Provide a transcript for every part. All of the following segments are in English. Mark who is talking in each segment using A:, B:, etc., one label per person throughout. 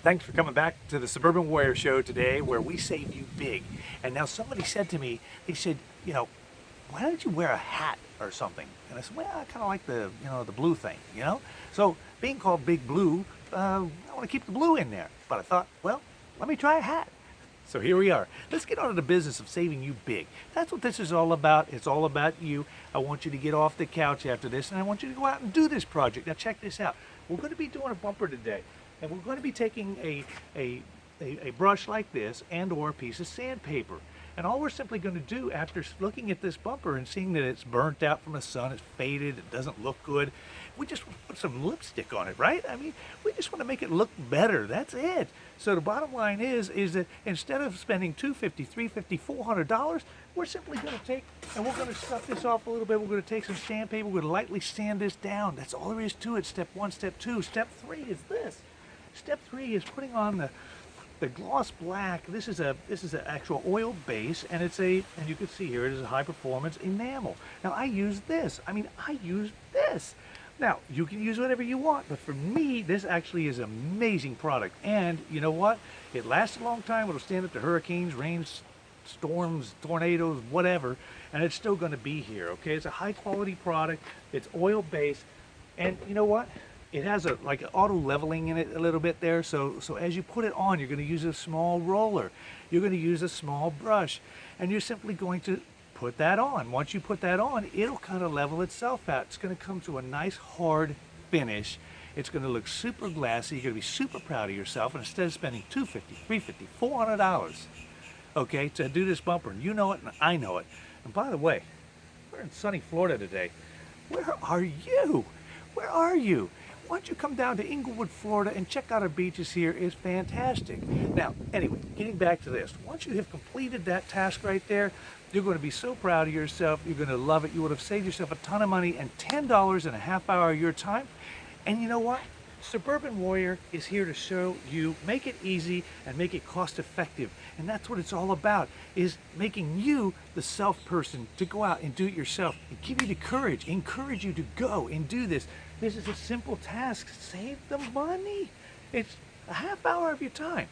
A: Thanks for coming back to the Suburban Warrior Show today, where we save you big. And now somebody said to me, they said, why don't you wear a hat or something? And I said, well, I kind of like the blue thing. So being called Big Blue, I want to keep the blue in there. But I thought, well, let me try a hat. So here we are. Let's get on to the business of saving you big. That's what this is all about. It's all about you. I want you to get off the couch after this, and I want you to go out and do this project. Now check this out. We're going to be doing a bumper today, and we're going to be taking a brush like this and or a piece of sandpaper. And all we're simply going to do after looking at this bumper and seeing that it's burnt out from the sun, it's faded, it doesn't look good, we just want to put some lipstick on it, right? I mean, we just want to make it look better. That's it. So the bottom line is that instead of spending $250, $350, $400, we're simply going to take and we're going to stuff this off a little bit. We're going to take some sandpaper. We're going to lightly sand this down. That's all there is to it. Step one, step two. Step three is this. Step three is putting on the gloss black. This is an actual oil base, and and you can see here it is a high performance enamel. Now I use this. Now you can use whatever you want, but for me this actually is an amazing product. And you know what? It lasts a long time. It'll stand up to hurricanes, rains, storms, tornadoes, whatever, and it's still going to be here. Okay, it's a high quality product. It's oil based, and you know what? It has like auto leveling in it a little bit there, so as you put it on, you're going to use a small roller, you're going to use a small brush, and you're simply going to put that on. Once you put that on, it'll kind of level itself out. It's going to come to a nice hard finish. It's going to look super glassy. You're going to be super proud of yourself, and instead of spending $250, $350, $400, okay, to do this bumper, and you know it and I know it. And by the way, we're in sunny Florida today. Where are you? Where are you? Why don't you come down to Inglewood, Florida, and check out our beaches here. It's fantastic. Now, anyway, getting back to this. Once you have completed that task right there, you're going to be so proud of yourself. You're going to love it. You would have saved yourself a ton of money and $10 in a half hour of your time. And you know what? Suburban Warrior is here to show you, make it easy and make it cost effective. And that's what it's all about, is making you the self person to go out and do it yourself and give you the courage, encourage you to go and do this. This is a simple task. Save the money. It's a half hour of your time.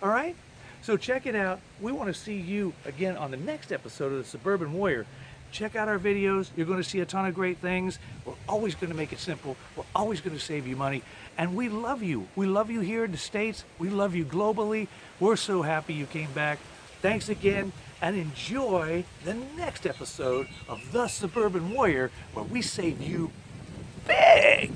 A: All right? So check it out. We want to see you again on the next episode of the Suburban Warrior. Check out our videos. You're going to see a ton of great things. We're always going to make it simple. We're always going to save you money. And we love you. We love you here in the States. We love you globally. We're so happy you came back. Thanks again, and enjoy the next episode of The Suburban Warrior, where we save you big.